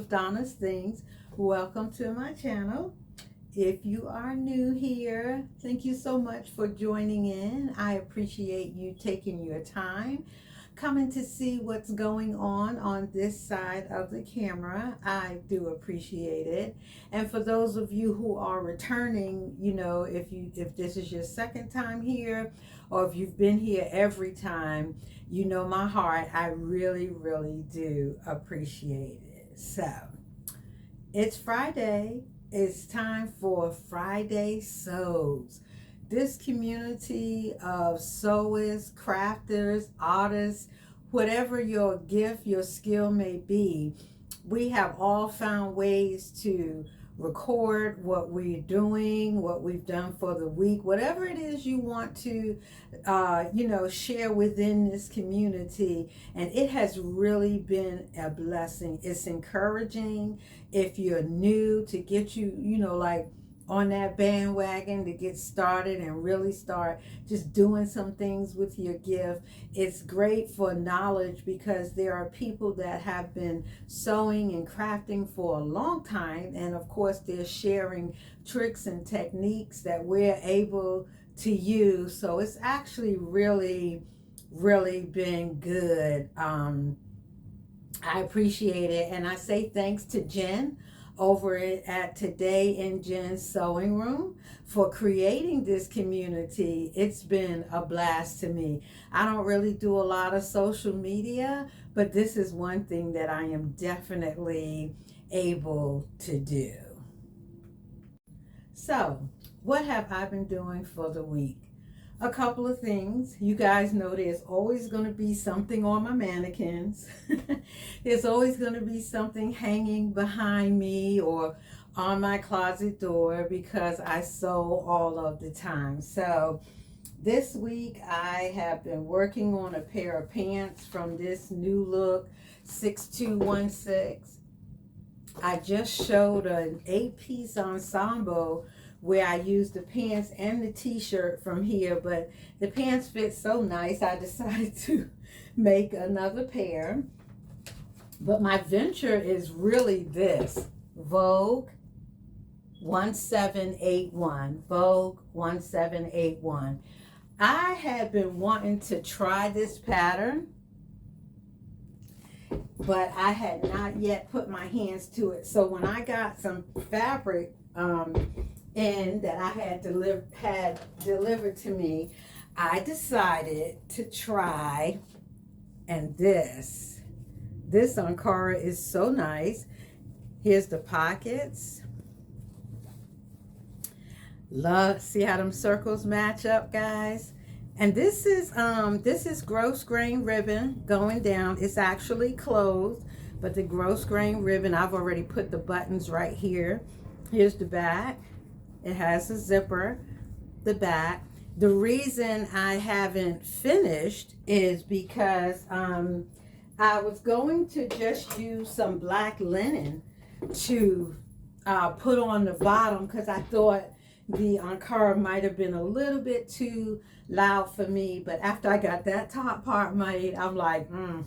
with Donna's Things. Welcome to my channel. If you are new here, thank you so much for joining in. I appreciate you taking your time, coming to see what's going on this side of the camera. I do appreciate it. And for those of you who are returning, if this is your second time here, or if you've been here every time, you know my heart. I really, really do appreciate it. So, it's Friday. It's time for Friday Sews. This community of sewers, crafters, artists, whatever your gift, your skill may be, we have all found ways to record what we're doing, what we've done for the week, whatever it is you want to, share within this community. And it has really been a blessing. It's encouraging if you're new to get you, on that bandwagon to get started and really start just doing some things with your gift. It's great for knowledge because there are people that have been sewing and crafting for a long time, and of course they're sharing tricks and techniques that we're able to use. So it's actually really been good. I appreciate it, and I say thanks to Jen over at Today in Jen's Sewing Room for creating this community. It's been a blast to me. I don't really do a lot of social media, but this is one thing that I am definitely able to do. So, what have I been doing for the week? A couple of things. You guys know there's always going to be something on my mannequins. There's always going to be something hanging behind me or on my closet door because I sew all of the time. So this week I have been working on a pair of pants from this New Look 6216. I just showed an 8-piece ensemble where I used the pants and the t-shirt from here, but the pants fit so nice I decided to make another pair. But my venture is really this, Vogue 1781. Vogue 1781. I had been wanting to try this pattern, but I had not yet put my hands to it. So when I got some fabric and that I had delivered to me, I decided to try. And this Ankara is so nice. Here's the pockets. Love, see how them circles match up, guys? And this is gross grain ribbon going down. It's actually closed, but the gross grain ribbon, I've already put the buttons right here. Here's the back. It has a zipper, the back. The reason I haven't finished is because I was going to just use some black linen to put on the bottom because I thought the Ankara might have been a little bit too loud for me. But after I got that top part made, I'm like, I'm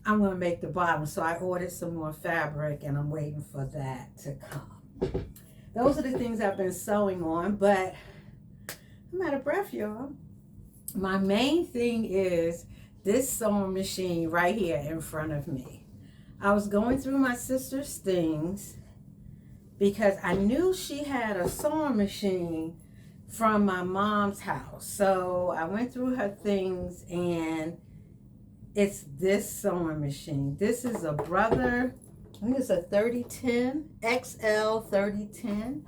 going to make the bottom. So I ordered some more fabric and I'm waiting for that to come. Those are the things I've been sewing on, but I'm out of breath, y'all. My main thing is this sewing machine right here in front of me. I was going through my sister's things because I knew she had a sewing machine from my mom's house. So I went through her things and it's this sewing machine. This is a Brother, I think it's a 3010, XL 3010,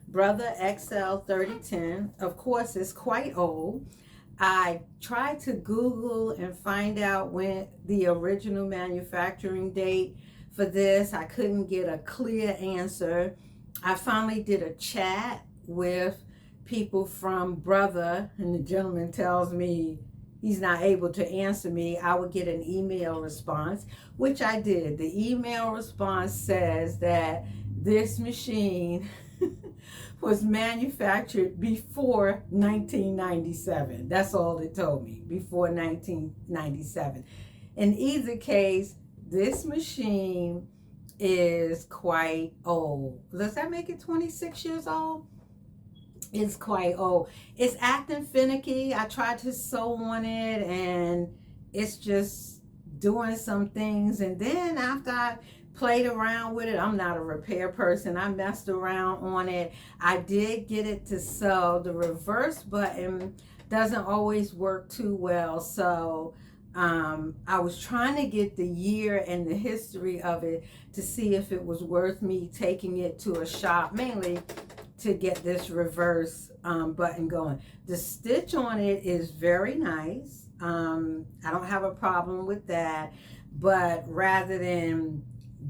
Brother XL 3010. Of course, it's quite old. I tried to Google and find out when the original manufacturing date for this. I couldn't get a clear answer. I finally did a chat with people from Brother, and the gentleman tells me he's not able to answer me. I would get an email response, which I did. The email response says that this machine was manufactured before 1997. That's all it told me, before 1997. In either case, this machine is quite old. Does that make it 26 years old? It's quite old. It's acting finicky. I tried to sew on it and it's just doing some things. And then after I played around with it, I'm not a repair person. I messed around on it. I did get it to sew. The reverse button doesn't always work too well. So I was trying to get the year and the history of it to see if it was worth me taking it to a shop, mainly to get this reverse button going. The stitch on it is very nice. I don't have a problem with that, but rather than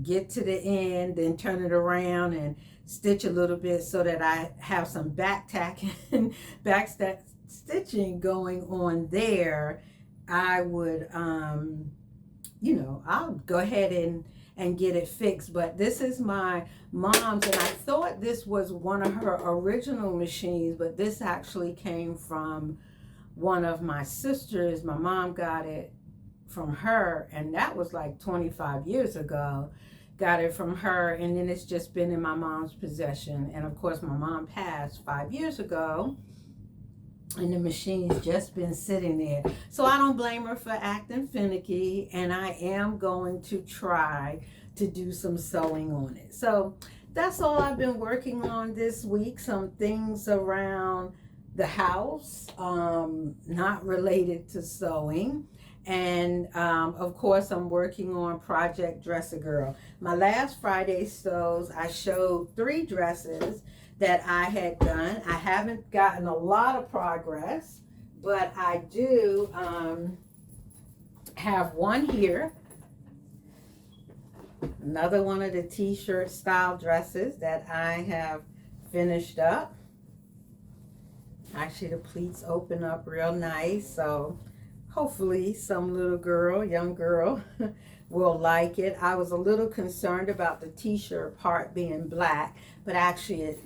get to the end and turn it around and stitch a little bit so that I have some back tacking, stitching going on there, I would, you know, I'll go ahead and get it fixed. But this is my mom's, and I thought this was one of her original machines, but this actually came from one of my sisters. My mom got it from her, and that was like 25 years ago. Got it from her, and then it's just been in my mom's possession. And of course, my mom passed 5 years ago, and the machine's just been sitting there. So I don't blame her for acting finicky, and I am going to try to do some sewing on it. So that's all I've been working on this week. Some things around the house, not related to sewing. And of course, I'm working on Project Dress a Girl. My last Friday sews, I showed 3 dresses that I had done. I haven't gotten a lot of progress, but I do have one here. Another one of the t-shirt style dresses that I have finished up. Actually, the pleats open up real nice, so hopefully some little girl, young girl, will like it. I was a little concerned about the t-shirt part being black, but actually it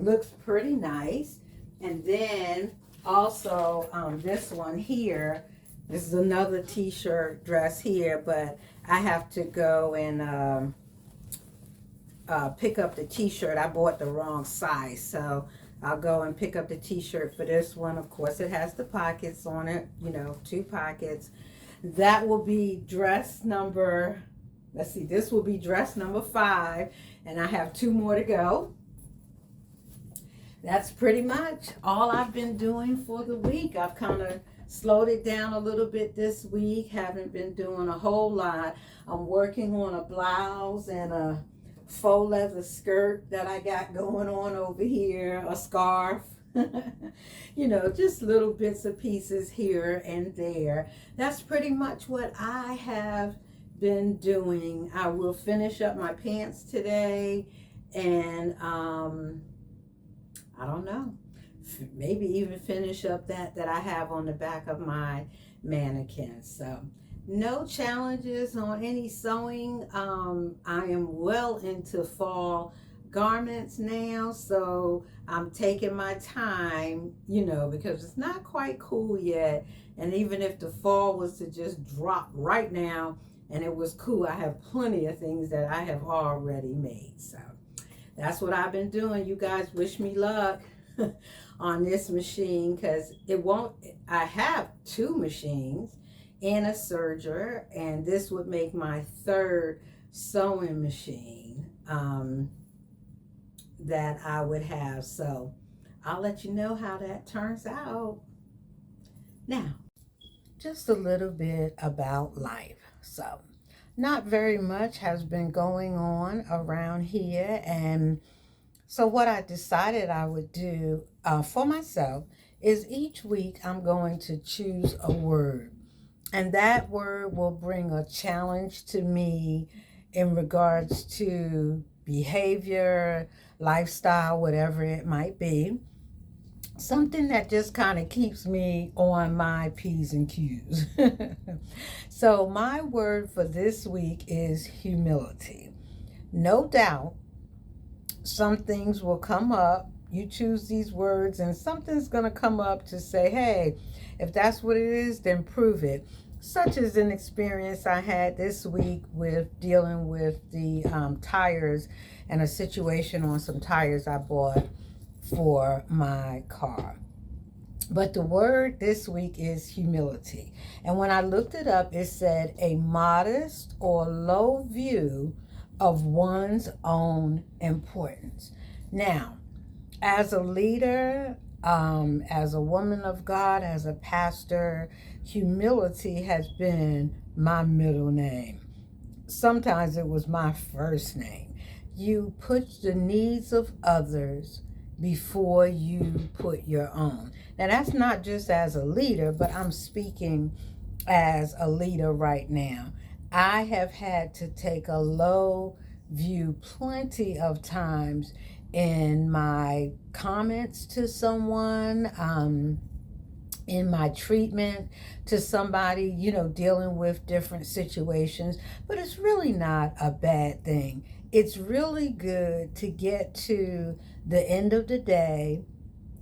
looks pretty nice. And then also this one here, this is another t-shirt dress here, but I have to go and pick up the t-shirt. I bought the wrong size, so I'll go and pick up the t-shirt for this one. Of course, it has the pockets on it, you know, 2 pockets. That will be dress number, let's see, this will be dress number 5, and I have 2 more to go. That's pretty much all I've been doing for the week. I've kind of slowed it down a little bit this week. Haven't been doing a whole lot. I'm working on a blouse and a faux leather skirt that I got going on over here, a scarf. You know, just little bits and pieces here and there. That's pretty much what I have been doing. I will finish up my pants today, and I don't know, maybe even finish up that I have on the back of my mannequin. So no challenges on any sewing. I am well into fall garments now, so I'm taking my time, you know, because it's not quite cool yet. And even if the fall was to just drop right now and it was cool, I have plenty of things that I have already made. So that's what I've been doing. You guys wish me luck on this machine, because it won't, I have 2 machines and a serger, and this would make my 3rd sewing machine that I would have. So I'll let you know how that turns out. Now, just a little bit about life. So not very much has been going on around here, and so what I decided I would do for myself is each week I'm going to choose a word, and that word will bring a challenge to me in regards to behavior, lifestyle, whatever it might be. Something that just kind of keeps me on my P's and Q's. So my word for this week is humility. No doubt, some things will come up. You choose these words and something's going to come up to say, hey, if that's what it is, then prove it. such as an experience I had this week with dealing with the tires and a situation on some tires I bought for my car. But the word this week is humility. And when I looked it up, it said a modest or low view of one's own importance. Now, as a leader, as a woman of God, as a pastor, humility has been my middle name. Sometimes it was my first name. You put the needs of others before you put your own. Now, that's not just as a leader, but I'm speaking as a leader right now. I have had to take a low view plenty of times in my comments to someone, in my treatment to somebody, dealing with different situations. But it's really not a bad thing. It's really good to get to the end of the day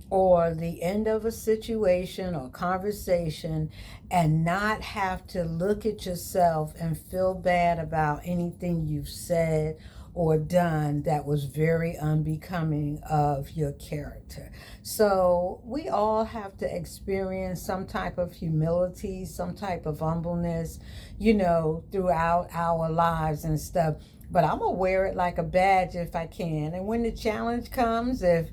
or the end of a situation or conversation and not have to look at yourself and feel bad about anything you've said or done that was very unbecoming of your character. So we all have to experience some type of humility, some type of humbleness, throughout our lives and stuff. But I'm going to wear it like a badge if I can. And when the challenge comes, if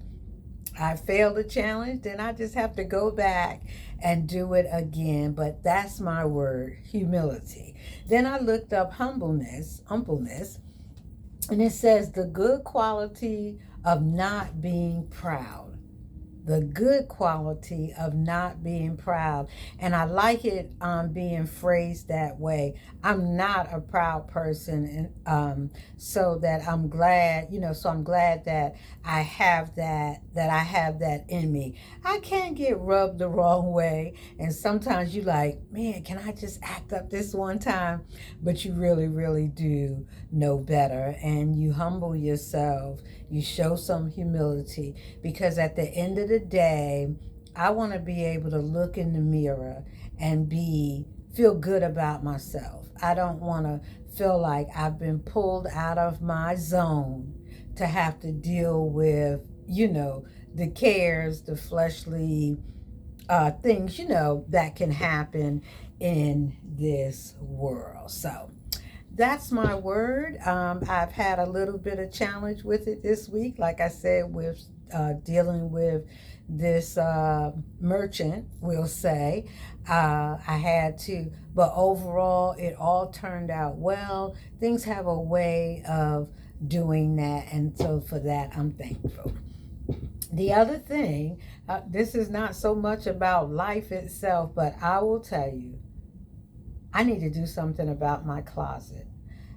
I fail the challenge, then I just have to go back and do it again. But that's my word, humility. Then I looked up humbleness, and it says the good quality of not being proud. The good quality of not being proud. And I like it being phrased that way. I'm not a proud person, and so that I'm glad, so I'm glad that I have that I have that in me. I can't get rubbed the wrong way. And sometimes you like, man, can I just act up this one time? But you really, really do know better. And you humble yourself. You show some humility, because at the end of the day, I want to be able to look in the mirror and feel good about myself. I don't want to feel like I've been pulled out of my zone to have to deal with, the cares, the fleshly things, that can happen in this world. So that's my word. I've had a little bit of challenge with it this week, like I said, with dealing with this merchant, we'll say. I had to, but overall, it all turned out well. Things have a way of doing that, and so for that, I'm thankful. The other thing, this is not so much about life itself, but I will tell you, I need to do something about my closet.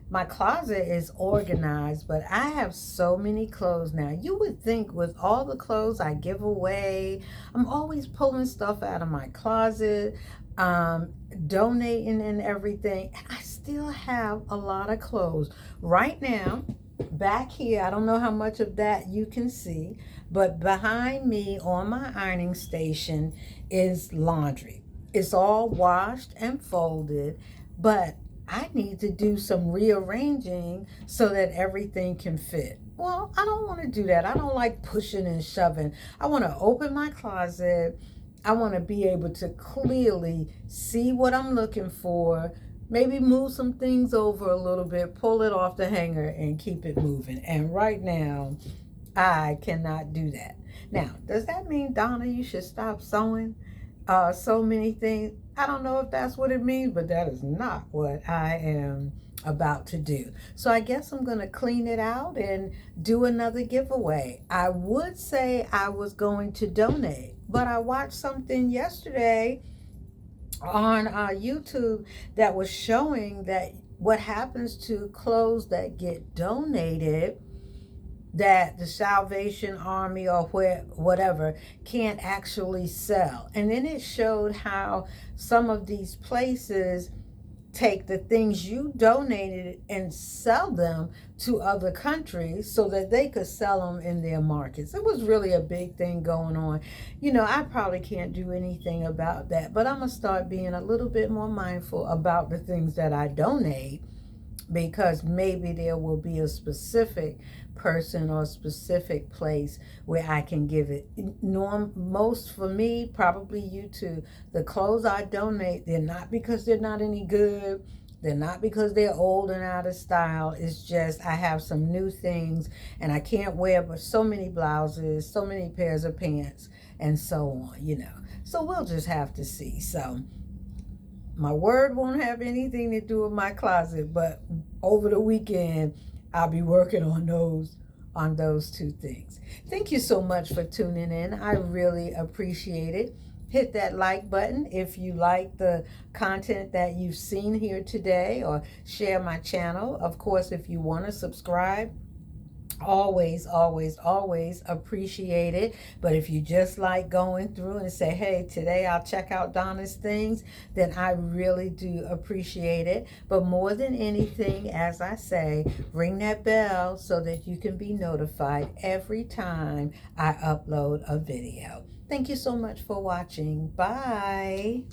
My closet is organized, but I have so many clothes now. You would think with all the clothes I give away, I'm always pulling stuff out of my closet, donating and everything, and I still have a lot of clothes. Right now, back here, I don't know how much of that you can see, but behind me on my ironing station is laundry. It's all washed and folded, but I need to do some rearranging so that everything can fit. Well, I don't want to do that. I don't like pushing and shoving. I want to open my closet. I want to be able to clearly see what I'm looking for, maybe move some things over a little bit, pull it off the hanger and keep it moving. And right now, I cannot do that. Now, does that mean, Donna, you should stop sewing so many things? I don't know if that's what it means, but that is not what I am about to do. So I guess I'm going to clean it out and do another giveaway. I would say I was going to donate, but I watched something yesterday on YouTube that was showing that what happens to clothes that get donated, that the Salvation Army or whatever can't actually sell. And then it showed how some of these places take the things you donated and sell them to other countries so that they could sell them in their markets. It was really a big thing going on. You know, I probably can't do anything about that, but I'm going to start being a little bit more mindful about the things that I donate, because maybe there will be a specific person or a specific place where I can give it. Most for me, probably you too. The clothes I donate, they're not because they're not any good. They're not because they're old and out of style. It's just I have some new things and I can't wear but so many blouses, so many pairs of pants, and so on, you know. So we'll just have to see. So my word won't have anything to do with my closet, but over the weekend, I'll be working on those two things. Thank you so much for tuning in. I really appreciate it. Hit that like button if you like the content that you've seen here today, or share my channel. Of course, if you want to subscribe, always, always, always appreciate it. But if you just like going through and say, hey, today I'll check out Donna's things, then I really do appreciate it. But more than anything, as I say, ring that bell so that you can be notified every time I upload a video. Thank you so much for watching. Bye.